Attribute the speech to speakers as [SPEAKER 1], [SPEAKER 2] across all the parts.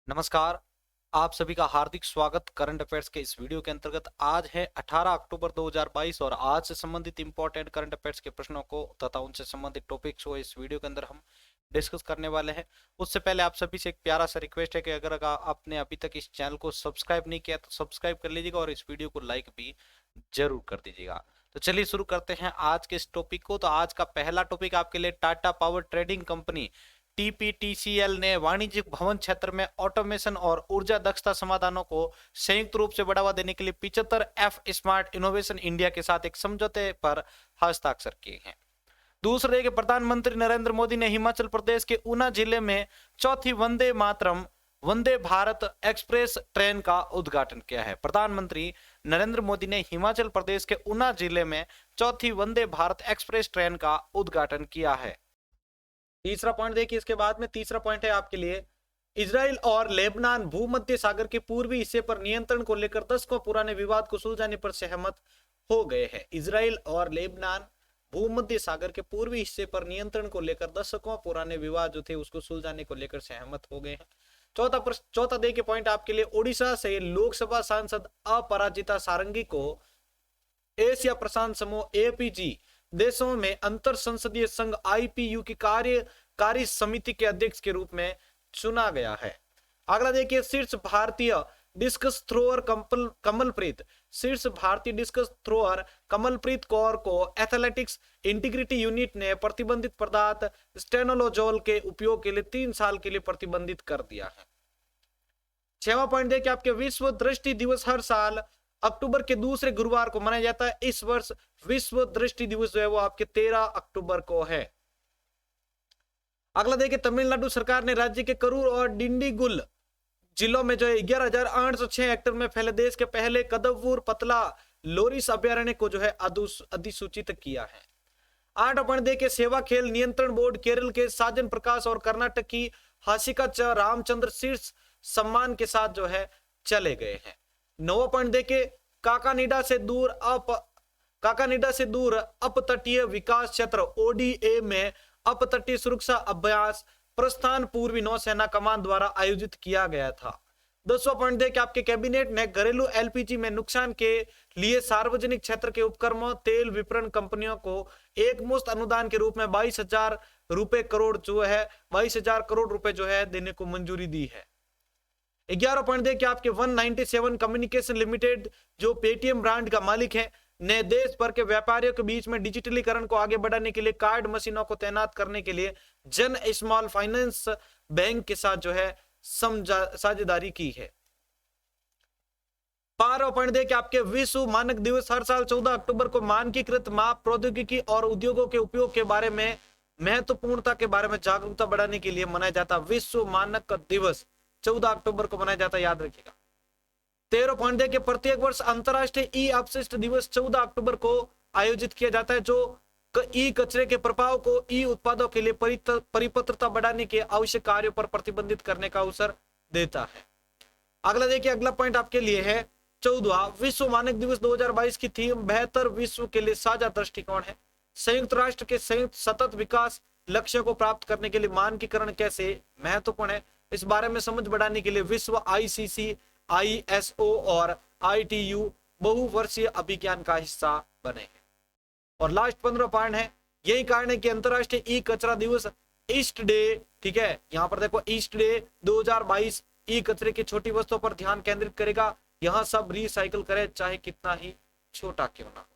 [SPEAKER 1] नमस्कार। आप सभी का हार्दिक स्वागत करंट अफेयर्स के इस वीडियो के अंतर्गत। आज है 18 अक्टूबर 2022 और आज से संबंधित इंपॉर्टेंट करंट अफेयर्स के प्रश्नों को तथा उनसे संबंधित टॉपिक्स को इस वीडियो के अंदर हम डिस्कस करने वाले हैं। उससे पहले आप सभी से एक प्यारा सा रिक्वेस्ट है कि अगर आपने अभी तक इस चैनल को सब्सक्राइब नहीं किया तो सब्सक्राइब कर लीजिएगा और इस वीडियो को लाइक भी जरूर कर दीजिएगा। तो चलिए शुरू करते हैं आज के इस टॉपिक को। तो आज का पहला टॉपिक आपके लिए टाटा पावर ट्रेडिंग कंपनी टीपीटीसीएल ने वाणिज्यिक भवन क्षेत्र में ऑटोमेशन और ऊर्जा दक्षता समाधानों को संयुक्त रूप से बढ़ावा देने के लिए 75 एफ स्मार्ट इनोवेशन इंडिया के साथ एक समझौते पर हस्ताक्षर किए हैं। दूसरे कि प्रधानमंत्री नरेंद्र मोदी ने हिमाचल प्रदेश के ऊना जिले में चौथी वंदे भारत एक्सप्रेस ट्रेन का उद्घाटन किया है। प्रधानमंत्री नरेंद्र मोदी ने हिमाचल प्रदेश के ऊना जिले में चौथी वंदे भारत एक्सप्रेस ट्रेन का उद्घाटन किया है। तीसरा पॉइंट देखिए, इसके बाद में तीसरा पॉइंट है आपके लिए, इजराइल और लेबनान भूमध्य सागर के पूर्वी हिस्से पर नियंत्रण को लेकर दशकों पुराने विवाद को सुलझाने पर सहमत हो गए हैं। इजराइल और लेबनान भूमध्य सागर के पूर्वी हिस्से पर नियंत्रण को लेकर दशकों पुराने विवाद जो थे उसको सुलझाने को लेकर सहमत हो गए हैं। चौथा देखिए पॉइंट आपके लिए, ओडिशा से लोकसभा सांसद अपराजिता सारंगी को एशिया प्रशांत समूह एपीजी देशों में अंतर संसदीय संघ आईपीयू की कार्यकारी समिति के अध्यक्ष के रूप में चुना गया है। अगला देखिए, शीर्ष भारतीय डिस्कस थ्रोअर कमलप्रीत कौर को एथलेटिक्स इंटीग्रिटी यूनिट ने प्रतिबंधित पदार्थ स्टेनोलोजोल के उपयोग के लिए 3 साल के लिए प्रतिबंधित कर दिया है। 6वां पॉइंट देखिए, आपके विश्व दृष्टि दिवस हर साल अक्टूबर के दूसरे गुरुवार को मनाया जाता है। इस वर्ष विश्व दृष्टि दिवस जो है वो आपके 13 अक्टूबर को है। अगला देखिए, तमिलनाडु सरकार ने राज्य के करूर और डिंडीगुल जिलों में जो है 11,806 हेक्टेयर में फैले देश के पहले कदवूर पतला लोरिस अभ्यारण्य को जो है अधिसूचित किया है। 8 पॉइंट देखिए, सेवा खेल नियंत्रण बोर्ड केरल के साजन प्रकाश और कर्नाटक की हासिका रामचंद्र शीर्ष सम्मान के साथ जो है चले गए हैं। 9वां पॉइंट देखिए, काकानीडा से दूर अपतटीय विकास क्षेत्र ओडीए में अपतटीय सुरक्षा अभ्यास प्रस्थान पूर्वी नौसेना कमान द्वारा आयोजित किया गया था। 10वां पॉइंट देखिए, आपके कैबिनेट ने घरेलू एलपीजी में नुकसान के लिए सार्वजनिक क्षेत्र के उपक्रमों तेल विपणन कंपनियों को एक मुश्त अनुदान के रूप में 22,000 करोड़ रुपए जो है देने को मंजूरी दी है। 11 पॉइंट देखिए, आपके 197 कम्युनिकेशन लिमिटेड जो पेटीएम ब्रांड का मालिक है ने देश भर के व्यापारियों के बीच में डिजिटलीकरण को आगे बढ़ाने के लिए कार्ड मशीनों को तैनात करने के लिए जन स्मॉल फाइनेंस बैंक के साथ जो है साझेदारी की है। 12वां पॉइंट देखिए, आपके विश्व मानक दिवस हर साल 14 अक्टूबर को मानकीकृत माप प्रौद्योगिकी और उद्योगों के उपयोग के बारे में महत्वपूर्णता के बारे में जागरूकता बढ़ाने के लिए मनाया जाता विश्व मानक दिवस 14 अक्टूबर को मनाया जाता है, याद रखिएगा। 13 पॉइंट देखिए, प्रत्येक वर्ष अंतरराष्ट्रीय ई अपशिष्ट दिवस 14 अक्टूबर को आयोजित किया जाता है जो ई कचरे के प्रभाव को ई उत्पादों के लिए परिपत्रता बढ़ाने के आवश्यक कार्यों पर प्रतिबंधित करने का अवसर देता है। अगला देखिए, अगला पॉइंट आपके लिए है 14वां विश्व मानक दिवस 2022 की थीम बेहतर विश्व के लिए साझा दृष्टिकोण है। संयुक्त राष्ट्र के संयुक्त सतत विकास लक्ष्यों को प्राप्त करने के लिए मानकीकरण कैसे महत्वपूर्ण है, इस बारे में समझ बढ़ाने के लिए विश्व आईसीसी आईएसओ और आईटीयू बहुवर्षीय अभियान का हिस्सा बने हैं। और लास्ट 15 पॉइंट है, यही कारण है कि अंतरराष्ट्रीय ई कचरा दिवस ईस्ट डे, ठीक है, यहां पर देखो ईस्ट डे 2022 ई कचरे की छोटी वस्तुओं पर ध्यान केंद्रित करेगा। यहां सब रिसाइकल करें चाहे कितना ही छोटा क्यों ना हो।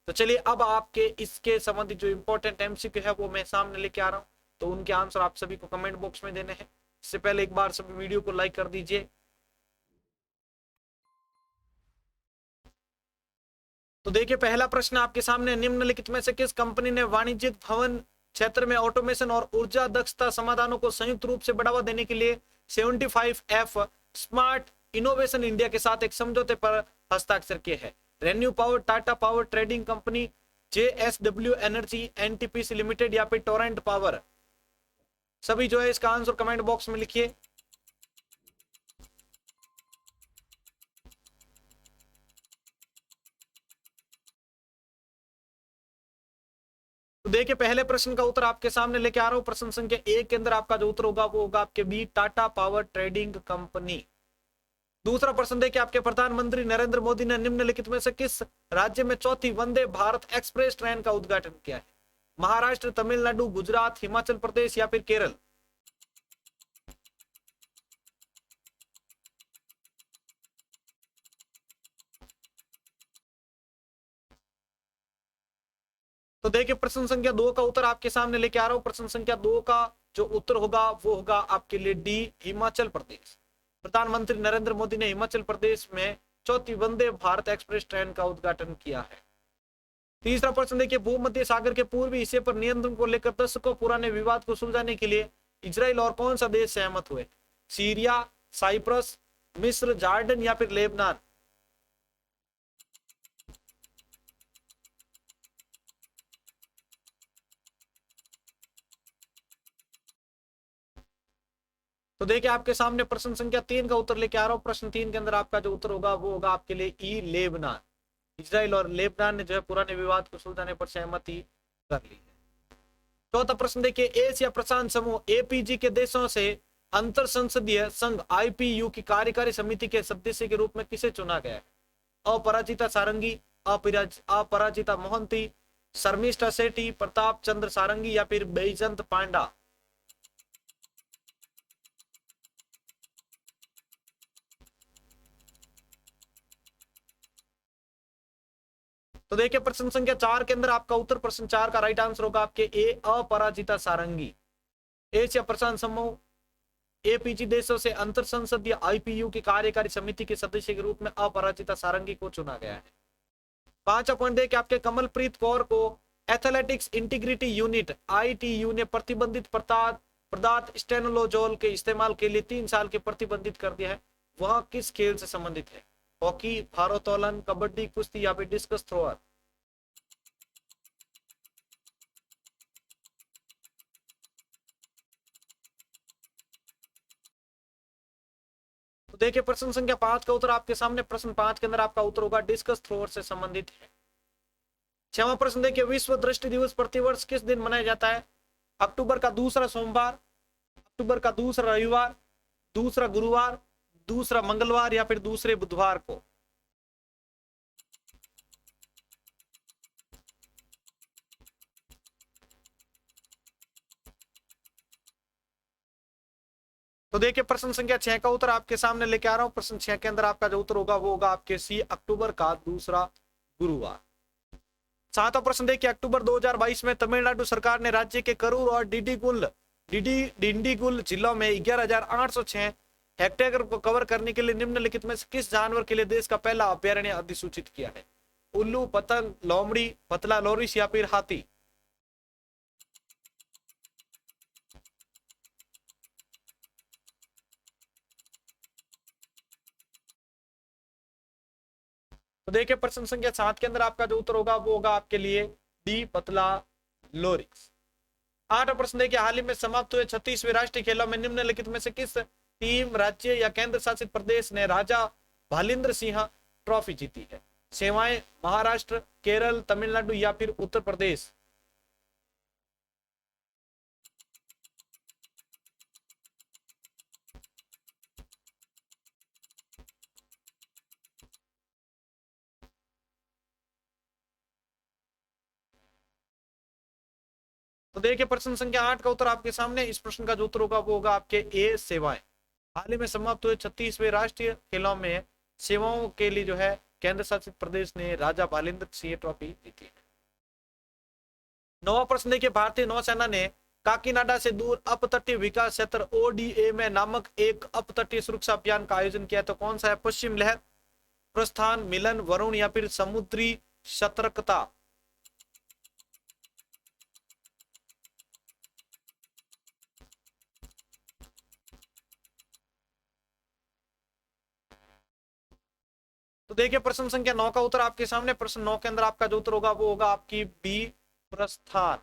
[SPEAKER 1] तो चलिए अब आपके इसके संबंधित जो इंपॉर्टेंट एमसीक्यू है वो मैं सामने लेके आ रहा हूं, तो उनके आंसर आप सभी को कमेंट बॉक्स में देने हैं। इससे पहले एक बार सभी वीडियो को लाइक कर दीजिए। तो देखिए, पहला प्रश्न आपके सामने, निम्नलिखित में से किस कंपनी ने वाणिज्यिक भवन क्षेत्र में ऑटोमेशन और ऊर्जा दक्षता समाधानों को संयुक्त रूप से बढ़ावा देने के लिए 75 एफ स्मार्ट इनोवेशन इंडिया के साथ एक समझौते पर हस्ताक्षर किए हैं? Renew power, Tata power trading company, JSW energy, NTPC limited या फिर टोरेंट पावर? सभी जो है इसका आंसर कमेंट बॉक्स में लिखिए।
[SPEAKER 2] तो देखिए पहले प्रश्न का उत्तर आपके सामने लेके आ रहा हूं। प्रश्न संख्या 1 के अंदर आपका जो उत्तर होगा वो होगा आपके B, Tata power trading company. दूसरा प्रश्न देखिए, आपके प्रधानमंत्री नरेंद्र मोदी ने निम्नलिखित में से किस राज्य में चौथी वंदे भारत एक्सप्रेस ट्रेन का उद्घाटन किया है? महाराष्ट्र, तमिलनाडु, गुजरात, हिमाचल प्रदेश या फिर केरल? तो देखिए प्रश्न संख्या 2 का उत्तर आपके सामने लेके आ रहा हूं। प्रश्न संख्या 2 का जो उत्तर होगा वो होगा आपके लिए डी, हिमाचल प्रदेश। प्रधानमंत्री नरेंद्र मोदी ने हिमाचल प्रदेश में चौथी वंदे भारत एक्सप्रेस ट्रेन का उद्घाटन किया है। तीसरा प्रश्न देखिए, भूमध्य सागर के पूर्वी हिस्से पर नियंत्रण को लेकर दशकों पुराने विवाद को सुलझाने के लिए इजराइल और कौन सा देश सहमत हुए? सीरिया, साइप्रस, मिस्र, जॉर्डन या फिर लेबनान? तो देखिए आपके सामने प्रश्न संख्या 3 का उत्तर लेके आ रहा हूं। प्रश्न 3 के अंदर आपका जो उत्तर होगा वो होगा आपके लिए ई, लेबनान। इजराइल और लेबनान ने जो है पुराने विवाद को सुलझाने पर सहमति कर ली है। चौथा प्रश्न देखिए, एशिया प्रशांत समूह एपीजी के देशों से अंतर संसदीय संघ आईपीयू की कार्यकारी समिति के सदस्य के रूप में किसे चुना गया है? अपराजिता सारंगी, अपराजिता मोहंती, शर्मिष्ठा सेठी, प्रताप चंद्र सारंगी या फिर बैजंत पांडा? तो देखिए प्रश्न संख्या 4 के अंदर आपका उत्तर, प्रश्न 4 का राइट आंसर होगा आपके ए, अपराजिता सारंगी। एशिया प्रशांत समूह एपीजी देशों से अंतर संसदीय आईपीयू की कार्यकारी समिति के सदस्य के रूप में अपराजिता सारंगी को चुना गया है। पांचवा पॉइंट देखिए, आपके कमलप्रीत कौर को एथलेटिक्स इंटीग्रिटी यूनिट आईटीयू ने प्रतिबंधित पदार्थ स्टेनोलोजोल के इस्तेमाल के लिए 3 साल के प्रतिबंधित कर दिया है। वह किस खेल से संबंधित है? हॉकी, भारोत्तोलन, कबड्डी, कुश्ती या फिर डिस्कस थ्रोअर? तो देखिए प्रश्न संख्या 5 का उत्तर आपके सामने। प्रश्न 5 के अंदर आपका उत्तर होगा डिस्कस थ्रोअर से संबंधित है। छठवां प्रश्न देखिए, विश्व दृष्टि दिवस प्रतिवर्ष किस दिन मनाया जाता है? अक्टूबर का दूसरा सोमवार, अक्टूबर का दूसरा रविवार, दूसरा गुरुवार, दूसरा मंगलवार या फिर दूसरे बुधवार को? तो देखिए प्रश्न संख्या 6 का उत्तर आपके सामने लेके आ रहा हूं। प्रश्न 6 के अंदर आपका जो उत्तर होगा वो होगा आपके सी, अक्टूबर का दूसरा गुरुवार। सातवां प्रश्न देखिए, अक्टूबर 2022 में तमिलनाडु सरकार ने राज्य के करूर और डिंडीगुल जिलों में 11,806 हेक्टेयर को कवर करने के लिए निम्नलिखित में से किस जानवर के लिए देश का पहला अभ्यारण्य अधिसूचित किया है? उल्लू, पतंग, लोमड़ी, पतला लोरिस या फिर हाथी? तो देखिए प्रश्न संख्या 7 के अंदर आपका जो उत्तर होगा वो होगा आपके लिए डी, पतला लोरिस। आठवां प्रश्न देखिए, हाल ही में समाप्त हुए 36वें राष्ट्रीय खेलों में निम्नलिखित में से किस टीम, राज्य या केंद्र शासित प्रदेश ने राजा भालिंद्र सिंह ट्रॉफी जीती है? सेवाएं, महाराष्ट्र, केरल, तमिलनाडु या फिर उत्तर प्रदेश? तो देखिए प्रश्न संख्या 8 का उत्तर आपके सामने। इस प्रश्न का जो उत्तर होगा वो होगा आपके ए, सेवाएं। हाल ही में समाप्त हुए 36वें राष्ट्रीय खेलों में सेवाओं के लिए जो है केंद्र शासित प्रदेश ने राजा भालिंद्र सिंह ट्रॉफी जीती है। नौवां प्रश्न देखिए, भारतीय नौसेना ने काकीनाडा से दूर अपतटीय विकास क्षेत्र ओडीए में नामक एक अपतटीय सुरक्षा अभियान का आयोजन किया, तो कौन सा है? पश्चिम लहर, प्रस्थान, मिलन, वरुण या फिर समुद्री सतर्कता? तो देखिए प्रश्न संख्या 9 का उत्तर आपके सामने। प्रश्न 9 के अंदर आपका जो उत्तर होगा वो होगा आपकी बी, प्रस्थान।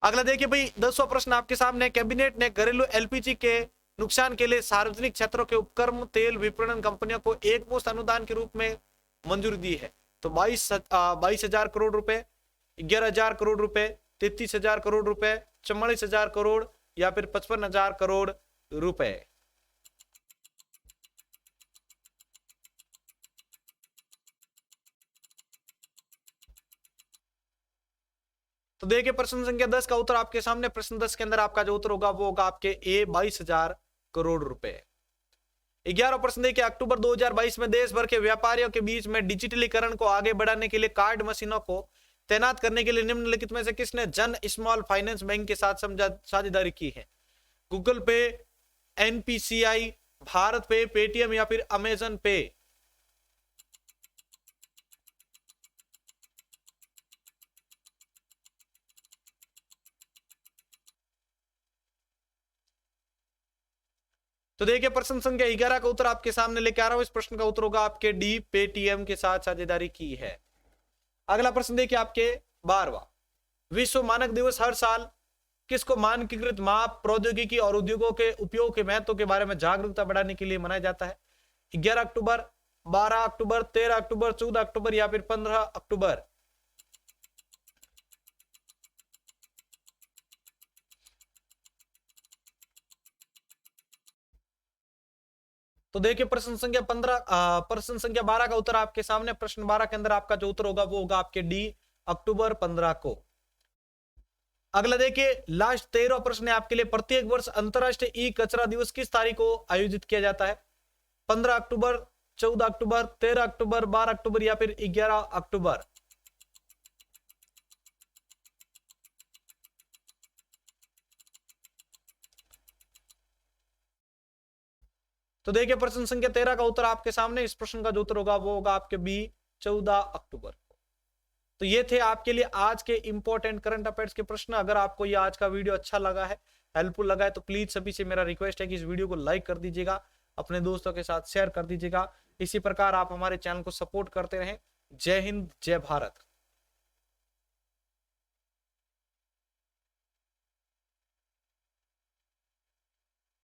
[SPEAKER 2] अगला देखिए भाई 10वां प्रश्न आपके सामने। कैबिनेट ने घरेलू एलपीजी के नुकसान के लिए सार्वजनिक क्षेत्रों के उपक्रम तेल विपणन कंपनियों को एकमुश्त अनुदान के रूप में मंजूरी दी है, तो 22,000 करोड़ रुपए 11,000 करोड़ रुपए, 33,000 करोड़ रुपए, 44,000 करोड़ या फिर 55,000 करोड़ रुपए। तो देखिए प्रश्न संख्या 10 का उत्तर आपके सामने। प्रश्न 10 के अंदर आपका जो उत्तर होगा वो होगा आपके ए 22,000 करोड़ रुपए। 11 प्रश्न देखिए, अक्टूबर 2022 में देश भर के व्यापारियों के बीच में डिजिटलीकरण को आगे बढ़ाने के लिए कार्ड मशीनों को तैनात करने के लिए निम्नलिखित में से किसने जन स्मॉल फाइनेंस बैंक के साथ साझेदारी की है? गूगल पे, एनपीसीआई, भारत पे, पेटीएम या फिर अमेजन पे। तो देखिए प्रश्न संख्या 11 का उत्तर आपके सामने लेके आ रहा हूं। इस प्रश्न का उत्तर होगा आपके डी, पेटीएम के साथ साझेदारी की है। अगला प्रश्न देखिए आपके 12वां, विश्व मानक दिवस हर साल किसको मानकीकृत माप, प्रौद्योगिकी और उद्योगों के उपयोग के महत्व के बारे में जागरूकता बढ़ाने के लिए मनाया जाता है? 11 अक्टूबर, 12 अक्टूबर, 13 अक्टूबर, 14 अक्टूबर या फिर 15 अक्टूबर। तो देखिए प्रश्न संख्या 12 का उत्तर आपके सामने। प्रश्न 12 के अंदर आपका जो उत्तर होगा वो होगा आपके डी, अक्टूबर 15 को। अगला देखिए लास्ट 13वां प्रश्न है आपके लिए, प्रत्येक वर्ष अंतरराष्ट्रीय ई कचरा दिवस किस तारीख को आयोजित किया जाता है? 15 अक्टूबर, 14 अक्टूबर, 13 अक्टूबर, 12 अक्टूबर या फिर 11 अक्टूबर। तो देखिए प्रश्न संख्या 13 का उत्तर आपके सामने। इस प्रश्न का जो उत्तर होगा वो होगा आपके बी, 14 अक्टूबर को। तो ये थे आपके लिए आज के इंपॉर्टेंट करंट अफेयर्स के प्रश्न। अगर आपको ये आज का वीडियो अच्छा लगा है, हेल्पफुल लगा है, तो प्लीज सभी से मेरा रिक्वेस्ट है कि इस वीडियो को लाइक कर दीजिएगा, अपने दोस्तों के साथ शेयर कर दीजिएगा। इसी प्रकार आप हमारे चैनल को सपोर्ट करते रहें। जय हिंद, जय भारत।